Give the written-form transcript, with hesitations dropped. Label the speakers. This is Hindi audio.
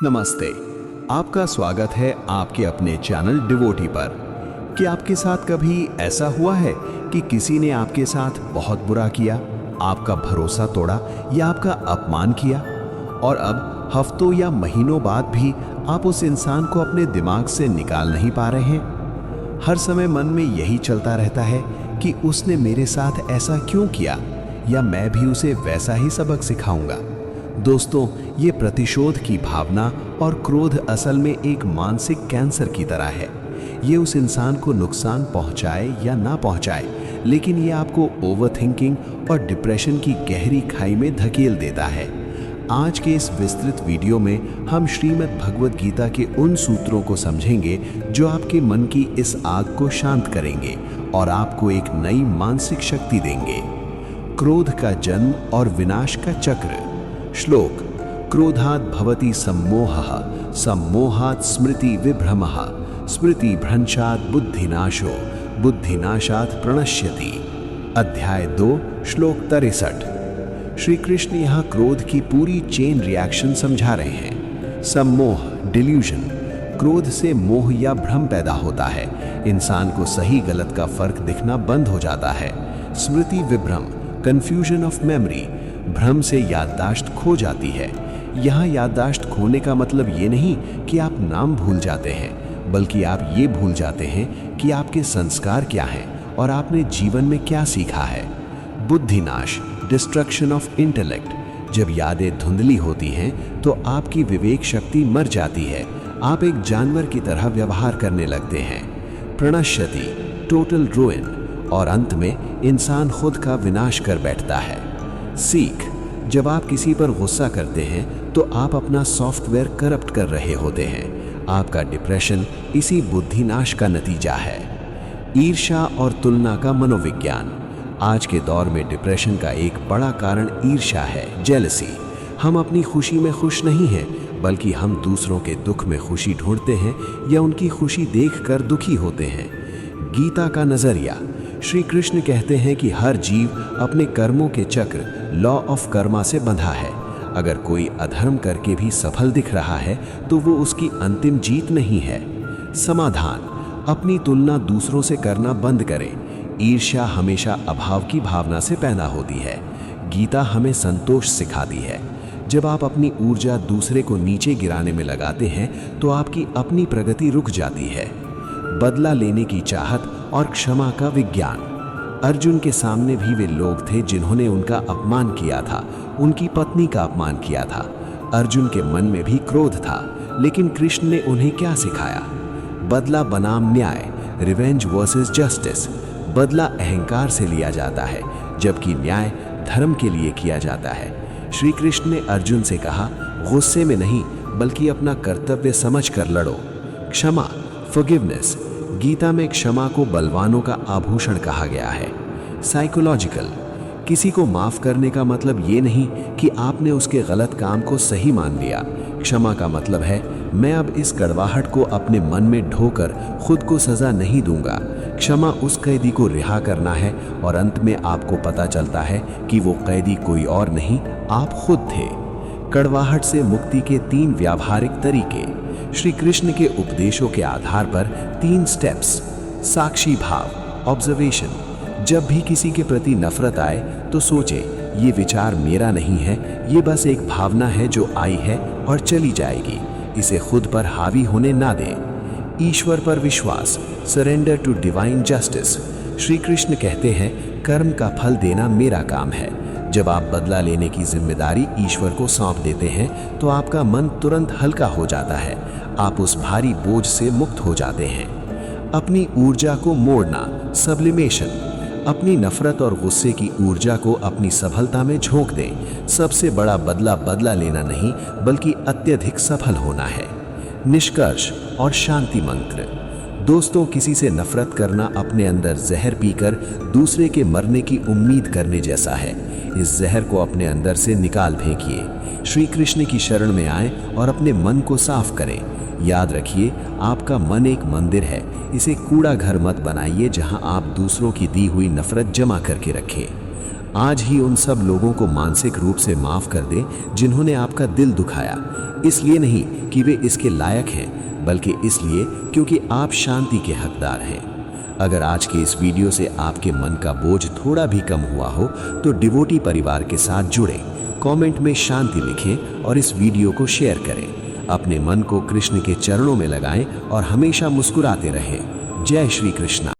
Speaker 1: नमस्ते। आपका स्वागत है आपके अपने चैनल डिवोटी पर। कि आपके साथ कभी ऐसा हुआ है कि किसी ने आपके साथ बहुत बुरा किया, आपका भरोसा तोड़ा या आपका अपमान किया, और अब हफ्तों या महीनों बाद भी आप उस इंसान को अपने दिमाग से निकाल नहीं पा रहे हैं। हर समय मन में यही चलता रहता है कि उसने मेरे साथ ऐसा क्यों किया, या मैं भी उसे वैसा ही सबक सिखाऊंगा। दोस्तों, ये प्रतिशोध की भावना और क्रोध असल में एक मानसिक कैंसर की तरह है। ये उस इंसान को नुकसान पहुंचाए या ना पहुंचाए, लेकिन ये आपको ओवरथिंकिंग और डिप्रेशन की गहरी खाई में धकेल देता है। आज के इस विस्तृत वीडियो में हम श्रीमद् भगवद गीता के उन सूत्रों को समझेंगे जो आपके मन की इस आग को शांत करेंगे और आपको एक नई मानसिक शक्ति देंगे। क्रोध का जन्म और विनाश का चक्र। श्लोक: क्रोधात् भवति सम्मोहः, सम्मोहात् स्मृति विभ्रमः, स्मृति भ्रंशात् बुद्धिनाशो, बुद्धिनाशात् प्रणश्यति। अध्याय 2, श्लोक 63। श्री कृष्ण यहाँ क्रोध की पूरी चेन रिएक्शन समझा रहे हैं। सम्मोह, डिल्यूजन। क्रोध से मोह या भ्रम पैदा होता है। इंसान को सही गलत का फर्क दिखना बंद हो जाता है। स्मृति विभ्रम, कंफ्यूजन ऑफ मेमोरी। भ्रम से याददाश्त खो जाती है। यहाँ याददाश्त खोने का मतलब ये नहीं कि आप नाम भूल जाते हैं, बल्कि आप ये भूल जाते हैं कि आपके संस्कार क्या हैं और आपने जीवन में क्या सीखा है। बुद्धिनाश, डिस्ट्रक्शन ऑफ इंटेलेक्ट। जब यादें धुंधली होती हैं तो आपकी विवेक शक्ति मर जाती है। आप एक जानवर की तरह व्यवहार करने लगते हैं। प्रणश्यति, टोटल रुइन। और अंत में इंसान खुद का विनाश कर बैठता है। सीख: जब आप किसी पर गुस्सा करते हैं तो आप अपना सॉफ्टवेयर करप्ट कर रहे होते हैं। आपका डिप्रेशन इसी बुद्धिनाश का नतीजा है। ईर्ष्या और तुलना का मनोविज्ञान। आज के दौर में डिप्रेशन का एक बड़ा कारण ईर्ष्या है, जेलसी। हम अपनी खुशी में खुश नहीं हैं, बल्कि हम दूसरों के दुख में खुशी ढूंढते हैं या उनकी खुशी देखकर दुखी होते हैं। गीता का नजरिया। श्री कृष्ण कहते हैं कि हर जीव अपने कर्मों के चक्र, लॉ ऑफ कर्मा से बंधा है। अगर कोई अधर्म करके भी सफल दिख रहा है तो वो उसकी अंतिम जीत नहीं है। समाधान: अपनी तुलना दूसरों से करना बंद करें। ईर्ष्या हमेशा अभाव की भावना से पैदा होती है। गीता हमें संतोष सिखाती है। जब आप अपनी ऊर्जा दूसरे को नीचे गिराने में लगाते हैं तो आपकी अपनी प्रगति रुक जाती है। बदला लेने की चाहत और क्षमा का विज्ञान। अर्जुन के सामने भी वे लोग थे जिन्होंने उनका अपमान किया था, उनकी पत्नी का अपमान किया था। अर्जुन के मन में भी क्रोध था, लेकिन कृष्ण ने उन्हें क्या सिखाया? बदला बनाम न्याय, रिवेंज वर्सेस जस्टिस। बदला अहंकार से लिया जाता है, जबकि न्याय धर्म के लिए किया जाता है। श्री कृष्ण ने अर्जुन से कहा, गुस्से में नहीं बल्कि अपना कर्तव्य समझकर लड़ो। क्षमा, फॉरगिवनेस। गीता में क्षमा को बलवानों का आभूषण कहा गया है। साइकोलॉजिकल: किसी को माफ करने का मतलब ये नहीं कि आपने उसके गलत काम को सही मान लिया। क्षमा का मतलब है, मैं अब इस कड़वाहट को अपने मन में ढोकर खुद को सजा नहीं दूंगा। क्षमा उस कैदी को रिहा करना है और अंत में आपको पता चलता है कि वो कैदी कोई और नहीं, आप खुद थे। कड़वाहट से मुक्ति के 3 व्यावहारिक तरीके। श्री कृष्ण के उपदेशों के आधार पर 3 स्टेप्स। साक्षी भाव, ऑब्जर्वेशन। जब भी किसी के प्रति नफरत आए तो सोचे, ये विचार मेरा नहीं है, ये बस एक भावना है जो आई है और चली जाएगी। इसे खुद पर हावी होने ना दें। ईश्वर पर विश्वास, surrender to divine justice. Shri Krishna कहते हैं, कर्म का फल देना मेरा काम है। जब आप बदला लेने की जिम्मेदारी ईश्वर को सौंप देते हैं तो आपका मन तुरंत हल्का हो जाता है। आप उस भारी बोझ से मुक्त हो जाते हैं। अपनी ऊर्जा को मोड़ना, सब्लिमेशन। अपनी नफरत और गुस्से की ऊर्जा को अपनी सफलता में झोंक दें। सबसे बड़ा बदला बदला लेना नहीं, बल्कि अत्यधिक सफल होना है। निष्कर्ष और शांति मंत्र। दोस्तों, किसी से नफरत करना अपने अंदर जहर पीकर दूसरे के मरने की उम्मीद करने जैसा है। इस जहर को अपने अंदर से निकाल फेंकिए। श्री कृष्ण की शरण में आएं और अपने मन को साफ करें। याद रखिए, आपका मन एक मंदिर है। इसे कूड़ा घर मत बनाइए जहां आप दूसरों की दी हुई नफरत जमा करके रखें। आज ही उन सब लोगों को मानसिक रूप से माफ कर दें जिन्होंने आपका दिल दुखाया, इसलिए नहीं कि वे इसके लायक हैं, बल्कि इसलिए क्योंकि आप शांति के हकदार हैं। अगर आज के इस वीडियो से आपके मन का बोझ थोड़ा भी कम हुआ हो तो डिवोटी परिवार के साथ जुड़ें, कमेंट में शांति लिखें और इस वीडियो को शेयर करें। अपने मन को कृष्ण के चरणों में लगाएं और हमेशा मुस्कुराते रहें। जय श्री कृष्ण।